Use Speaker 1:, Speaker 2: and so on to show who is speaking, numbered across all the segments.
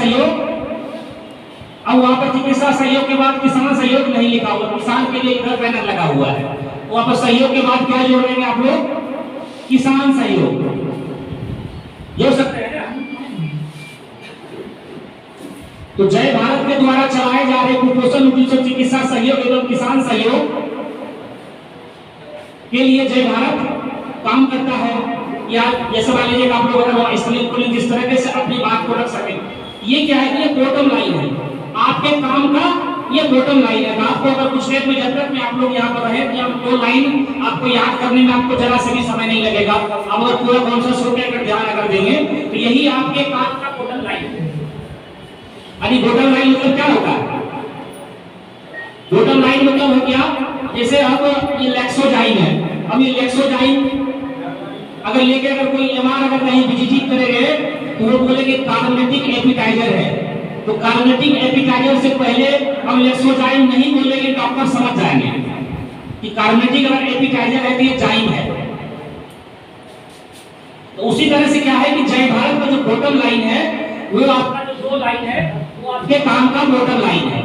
Speaker 1: सहयोग, अब वहां पर चिकित्सा सहयोग के बाद किसान सहयोग नहीं लिखा हुआ, किसान के लिए इधर बैनर लगा हुआ है। वहां पर सहयोग के बाद क्या जोड़ेंगे आप लोग? किसान सहयोग जोड़ सकते हैं ना। तो जय भारत के द्वारा चलाए जा रहे कुपोषण न्यूट्रिशन चिकित्सा सहयोग एवं किसान सहयोग के लिए जय भारत काम करता है। या जैसे मान लीजिए आप लोग अगर स्त्रीलिंग पुल्लिंग जिस तरह से अपनी बात को रख सके, ये क्या है कि ये बॉटम लाइन है आपके काम का, ये बॉटम लाइन है। आपको अगर कुछ देर में जब तक में आप लोग यहाँ पर रहे कि हम 2 लाइन आपको याद करने में आपको जरा से भी समय नहीं लगेगा। अब अगर पूरा कॉन्शियस होकर अगर ध्यान अगर देंगे तो यही आपके काम का बॉटम लाइन है। अभी बॉटम लाइन मतलब क्या होता है? बॉटम लाइन मतलब हो गया जैसे अब ये लेक्सोजाइम है, अब ये लेक्सोजाइम अगर लेके अगर कोई एमआर अगर नहीं विजिटिंग करेंगे तो वो बोलेंगे कार्बोनेटिक एपिटाइजर है। तो कार्बोनेटिक एपिटाइजर से पहले हम लेक्सोजाइम नहीं बोलेंगे, डॉक्टर समझ जाएंगे कि कार्बोनेटिक अगर एपिटाइजर है तो ये जाइम है। तो उसी तरह से क्या है कि जय भारत का जो बॉटम लाइन है वो आपका जो 2 लाइन है वो आपके काम का बॉटम लाइन है।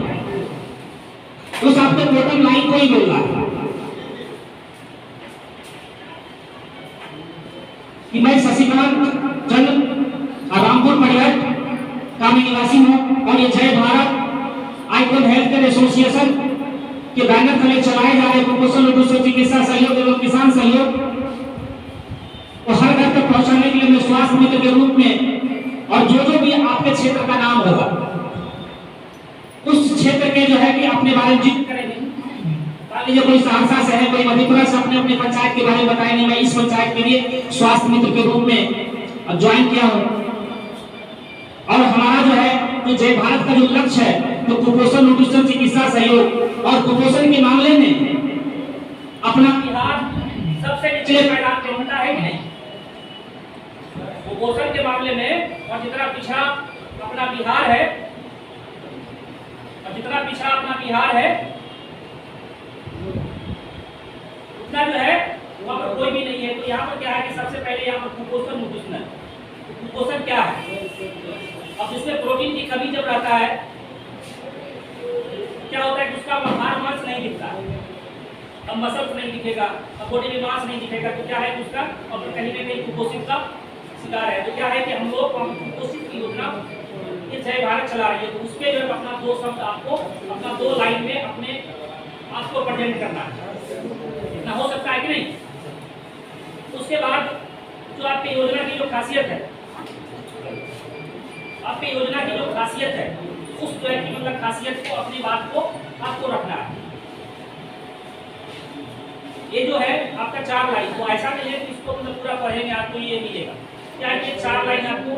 Speaker 1: उस आपके बॉटम लाइन को ही बोल रहा है कि मैं शशिकांत जन्म रामपुर परिहट का मैं निवासी हूँ और ये जय Bharat icon health care association के बैनर तले चलाए जा रहे कुपोषण न्यूट्रिशन चिकित्सा सहयोग एवं किसान सहयोग को हर घर तक पहुंचाने के लिए मैं स्वास्थ्य मित्र के रूप में और जो भी आपके क्षेत्र का नाम होगा उस क्षेत्र के जो है कि अपने बारे में जिक्र करेंगे। मान लीजिए कोई सहरसा से है, कोई मधेपुरा से अपने अपने पंचायत के बारे में बताएंगे, मैं इस पंचायत के लिए स्वास्थ्य मित्र के रूप में ज्वाइन किया हूँ। और हमारा जो है कि जय भारत का जो लक्ष्य है तो कुपोषण न्यूट्रिशन चिकित्सा सहयोग और कुपोषण के मामले में अपना बिहार सबसे निचले पैदान पे होता है कि नहीं? कुपोषण के मामले में और जितना पिछड़ा अपना बिहार है और जितना पिछड़ा अपना बिहार है उतना जो है वहाँ पर कोई भी नहीं है। तो यहाँ पर क्या है कि सबसे पहले यहाँ पर कुपोषण न्यूट्रिशन है। कुपोषण क्या है? अब जिसमें प्रोटीन की कमी जब रहता है क्या होता है कि उसका हार्मोन्स नहीं दिखता, अब मसल्स नहीं दिखेगा, अब बॉडी में मास नहीं दिखेगा, तो क्या है कि उसका और कहीं ना कहीं कुपोषण का शिकार है। तो क्या है कि हम लोग कुपोषण की योजना ये जय भारत चला रही है। तो उसके जो है अपना 2 शब्द आपको अपना 2 लाइन में अपने आपको प्रेजेंट करना है, इतना हो सकता है कि नहीं? उसके बाद जो आपकी योजना की जो खासियत है, आपकी योजना की जो खासियत है उस तरह की मतलब खासियत को अपनी बात को आपको रखना है। ये जो है आपका 4 लाइन, तो ऐसा नहीं है कि इसको मतलब पूरा पढ़ेंगे आपको ये मिलेगा, क्या है कि 4 लाइन आपको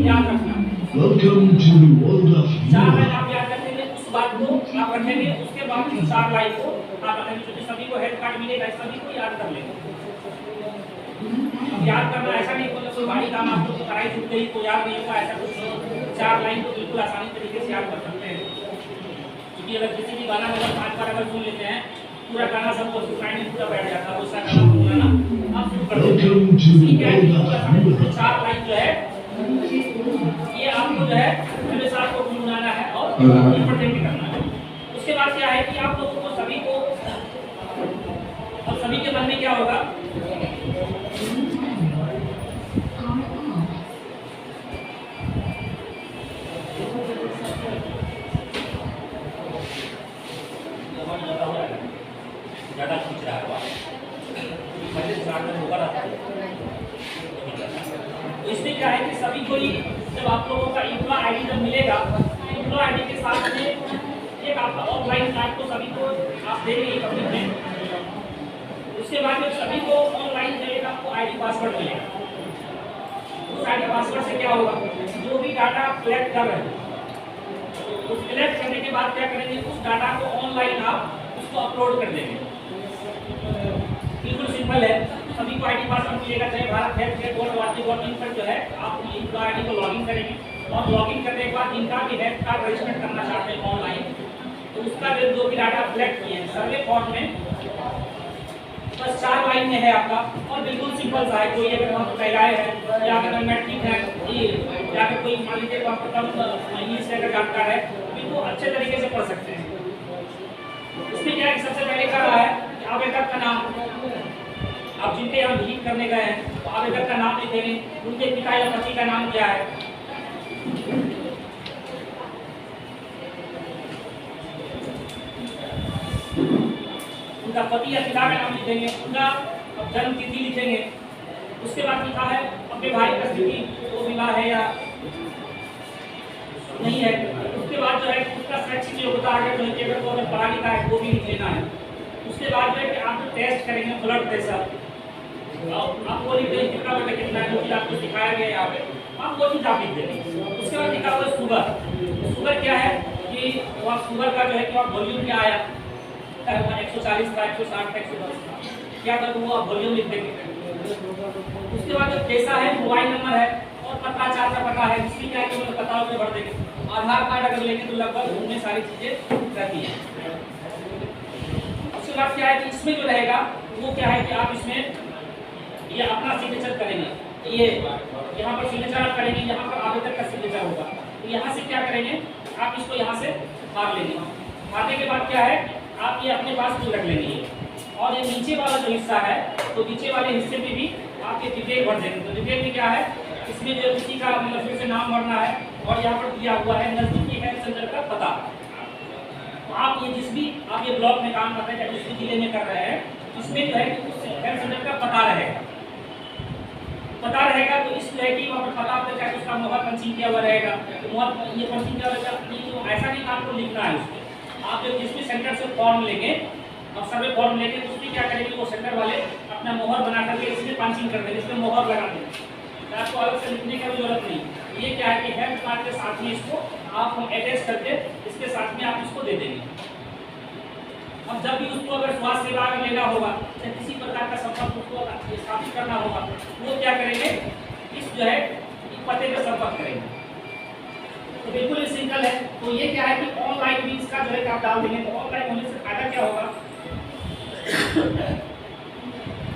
Speaker 1: याद रखना है। 4 लाइन आप याद रखेंगे, उस बात को आप रखेंगे, उसके बाद 4 लाइन को आप रखेंगे। क्योंकि सभी को हेल्थ कार्ड मिलेगा, सभी को याद कर लेंगे। याद करना ऐसा नहीं मतलब कोई भारी काम आपको तो कराई छूट गई तो याद नहीं होगा, ऐसा कुछ 4 लाइन को बिल्कुल आसानी तरीके से याद कर सकते हैं। क्योंकि अगर किसी भी गाना में 5 बार अगर सुन लेते हैं पूरा गाना सबको माइंड में पूरा बैठ जाता है, दूसरा गाना सुनाना आप शुरू कर देते हैं। 4 लाइन जो है ये आपको जो है हमेशा आपको गुनगुनाना है और प्रेजेंट करना है। उसके बाद क्या है कि आप लोगों को सभी को और सभी के मन में क्या होगा ज़्यादा खींच रहा है तो इसमें क्या है कि सभी को ही जब आप लोगों का एम्प्लॉय आईडी जब मिलेगा एम्प्लॉय आईडी के साथ में एक आपका ऑफलाइन कार्ड को सभी को आप देंगे एक अपने फ्रेंड। उसके बाद में सभी को ऑनलाइन जो एक आपको आईडी पासवर्ड मिलेगा। उस आईडी पासवर्ड से क्या होगा, जो भी डाटा आप कलेक्ट कर रहे हैं उस कलेक्ट करने के बाद क्या करेंगे, उस डाटा को ऑनलाइन आप उसको अपलोड कर देंगे। बिल्कुल सिंपल है, सभी को आईडी पासवर्ड मिलेगा। जय भारत healthcare.org.in पर जो है आप एम्प्लॉय आईडी को लॉगिन करेंगे और लॉगिन करने के बाद जिनका भी हेल्थ कार्ड रजिस्टर करना चाहते हैं ऑनलाइन तो उसका जो भी डाटा कलेक्ट किए हैं सर्वे फॉर्म में बस 4 लाइन में है आपका और बिल्कुल सिंपल सा है। कोई अगर वहाँ महिलाएं हैं या अगर मैट्रिक है या अगर कोई मान लीजिए आपको कम इंग्लिश से अगर जानकार है तो वो अच्छे तरीके से पढ़ सकते हैं। उसमें क्या है, सबसे पहले क्या रहा है कि आवेदक का नाम, आप जिनके यहाँ विजिट करने गए हैं तो आवेदक का नाम लिखेंगे, उनके पिता या पति का नाम क्या है, उनका पति या पिता का नाम लिखेंगे, उनका जन्म तिथि लिखेंगे। उसके बाद लिखा है अपने भाई का स्थिति, वो विवाह है या नहीं है। उसके बाद जो है उसका शैक्षिक योग्यता आगे जो है, अगर वो अगर पढ़ा लिखा है वो भी लिख लेना है। उसके बाद जो है कि आप जो टेस्ट करेंगे ब्लड प्रेशर, आप वो लिख देंगे कितना बटे कितना है, जो चीज आपको सिखाया गया यहाँ पे आप वो चीज आप लिख देंगे। उसके बाद लिखा हुआ शुगर। शुगर क्या है कि वहाँ शुगर का जो है कि वहाँ वॉल्यूम क्या आया, 140 का, 160 का, 110 का, क्या कर वो आप वॉल्यूम लिख देंगे। उसके बाद जो पैसा है, मोबाइल नंबर है और पत्राचार का पता है, जिसकी क्या कि मतलब पता होकर भर देंगे। आधार कार्ड अगर लेंगे तो लगभग उनमें सारी चीजें रहती हैं। उसके बाद क्या है कि इसमें जो रहेगा वो क्या है कि आप इसमें ये अपना सिग्नेचर करेंगे, ये यहाँ पर सिग्नेचर आप करेंगे, यहाँ पर आवेदक का सिग्नेचर होगा। तो यहाँ से क्या करेंगे, आप इसको यहाँ से फाड़ लेंगे। फाड़ने के बाद क्या है, आप ये अपने पास भी रख लेंगे। और ये नीचे वाला जो हिस्सा है, तो नीचे वाले हिस्से में भी आपके डिटेल भर देंगे। तो डिटेल में क्या है, इसमें जो किसी का मतलब फिर से नाम भरना है और यहाँ पर दिया हुआ है नजदीकी हेल्थ सेंटर का पता। तो आप ये जिस भी आप ये ब्लॉक में काम करते हैं, जिस भी जिले में कर रहे हैं, इसमें जो है कि उस हेल्थ सेंटर का पता रहेगा। तो इस जो है कि वहाँ पर पता होता है कि उसका मोहर पंचिंग किया हुआ रहेगा। तो मोहर ये पंचिंग किया हुआ तो ऐसा नहीं आपको लिखना है उसमें। आप जो जिस भी सेंटर से फॉर्म लेंगे, अब सर्वे फॉर्म लेंगे तो उसमें क्या करेंगे, वो सेंटर वाले अपना मोहर बना करके इसमें पंचिंग कर देंगे, इसमें मोहर लगा देंगे। आपको अलग से लिखने की जरूरत नहीं। ये क्या है कि हेल्थ कार्ड के साथ में इसको आप हम अटैच करके इसके साथ में आप इसको दे देंगे। अब जब भी उसको अगर स्वास्थ्य सेवा में लेना होगा या किसी प्रकार का संपर्क उसको स्थापित करना होगा, वो क्या करेंगे, इस जो है पते पर संपर्क करेंगे। तो बिल्कुल ये सिंपल है। तो ये क्या है कि ऑनलाइन मीन्स का जो है आप डाल देंगे। तो ऑनलाइन होने से फायदा क्या होगा,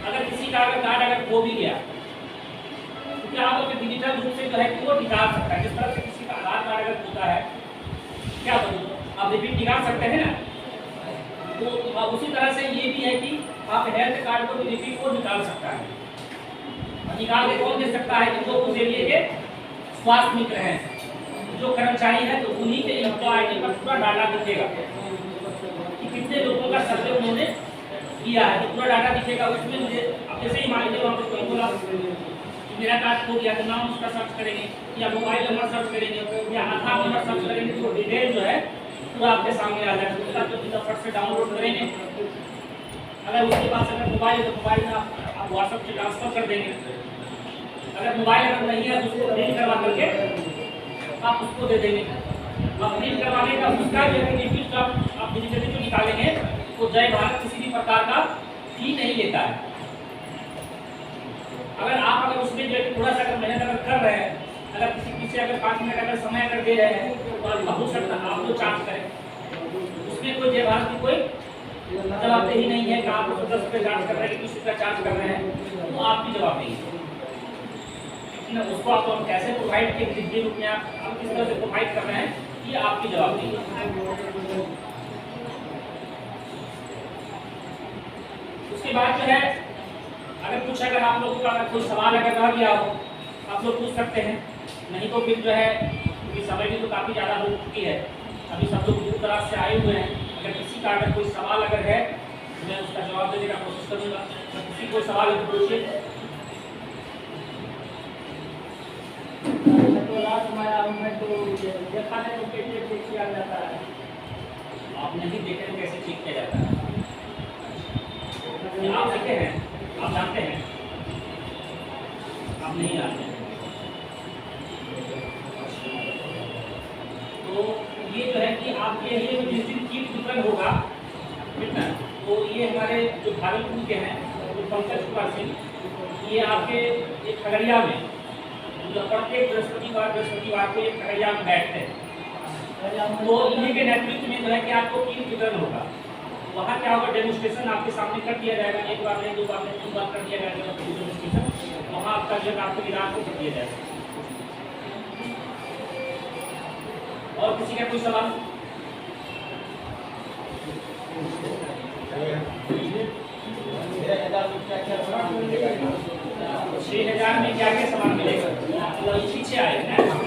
Speaker 1: अगर किसी का अगर कार्ड अगर खो भी गया तो क्या आप अपने डिजिटल रूप से जो है कि वो निकाल सकता है। जिस तरह से किसी का आधार कार्ड अगर होता है, क्या बोलूँ आप रिपीट निकाल सकते हैं ना, तो उसी तरह से ये भी है कि आप हेल्थ कार्ड को भी रिपीट को निकाल सकता है। और निकाल के कौन दे सकता है, तो उस एरिए के स्वास्थ्य मित्र हैं, जो कर्मचारी है, तो उन्हीं के एम्प्लॉय आईडी पर पूरा डाटा दिखेगा कि कितने लोगों का सर्वे उन्होंने किया है। तो पूरा डाटा दिखेगा। उसमें मुझे अब जैसे ही मान लीजिए वहाँ पर कोई बोला मेरा कार्ड खो गया, तो नाम उसका सर्च करेंगे या मोबाइल नंबर सर्च करेंगे या आधार नंबर सर्च करेंगे, तो डिटेल जो है पूरा आपके सामने आ जाएगा। उसका तो फट से डाउनलोड करेंगे। अगर उसके पास अगर मोबाइल है तो मोबाइल में आप व्हाट्सएप से ट्रांसफर कर देंगे। अगर मोबाइल अगर नहीं है तो उसको प्रिंट करवा करके आप उसको दे देंगे। अब प्रिंट करवाने का उसका जो है रिपीट आप डिजिटली जो निकालेंगे तो जय भारत किसी भी प्रकार का फी नहीं लेता है। अगर उसमें जो है थोड़ा सा अगर मेहनत अगर कर रहे हैं, अगर किसी पीछे अगर 5 मिनट अगर समय अगर दे रहे हैं तो आप हो सकता है आप तो चार्ज करें। उसमें कोई जय भारत की कोई जवाबदेही नहीं है कि आप 10 रुपये चार्ज कर रहे हैं, 20 रुपये चार्ज कर रहे हैं, तो आपकी जवाबदेही है। उसको आप कैसे प्रोवाइड के रूप में आप किस तरह से प्रोवाइड कर रहे हैं, ये आपकी जवाबदेही है। उसके बाद जो है अगर आप लोगों का कोई सवाल अगर रह गया हो, आप लोग पूछ सकते हैं। नहीं तो फिर जो है क्योंकि समय भी तो काफ़ी ज़्यादा हो चुकी है, अभी सब लोग दूर दराज से आए हुए हैं। अगर किसी का अगर कोई सवाल अगर है तो मैं उसका जवाब देने का कोशिश करूँगा। तो किसी कोई सवाल है तो पूछिए। आप नहीं देखे तो कैसे चेक किया जाता है? आप देखे हैं, आप जानते हैं, आप नहीं जानते हैं। तो ये जो है कि आपके लिए जिस दिन कीट वितरण होगा, ठीक है, तो ये हमारे जो भागलपुर के हैं जो पंकज कुमार सिंह, ये आपके एक खगड़िया में मतलब प्रत्येक बृहस्पतिवार को एक खगड़िया में बैठते हैं। तो इन्हीं के नेतृत्व में जो है कि आपको कीट वितरण होगा। वहाँ क्या होगा, डेमोस्ट्रेशन आपके सामने कर दिया जाएगा। 1 बार नहीं, 2 बार नहीं, 3 बार कर दिया जाएगा डेमोस्ट्रेशन। वहाँ आपका जो आपको निराश कर दिया जाएगा। और किसी का कोई सवाल? 6,000 में क्या क्या सामान मिलेगा? पीछे आए ना।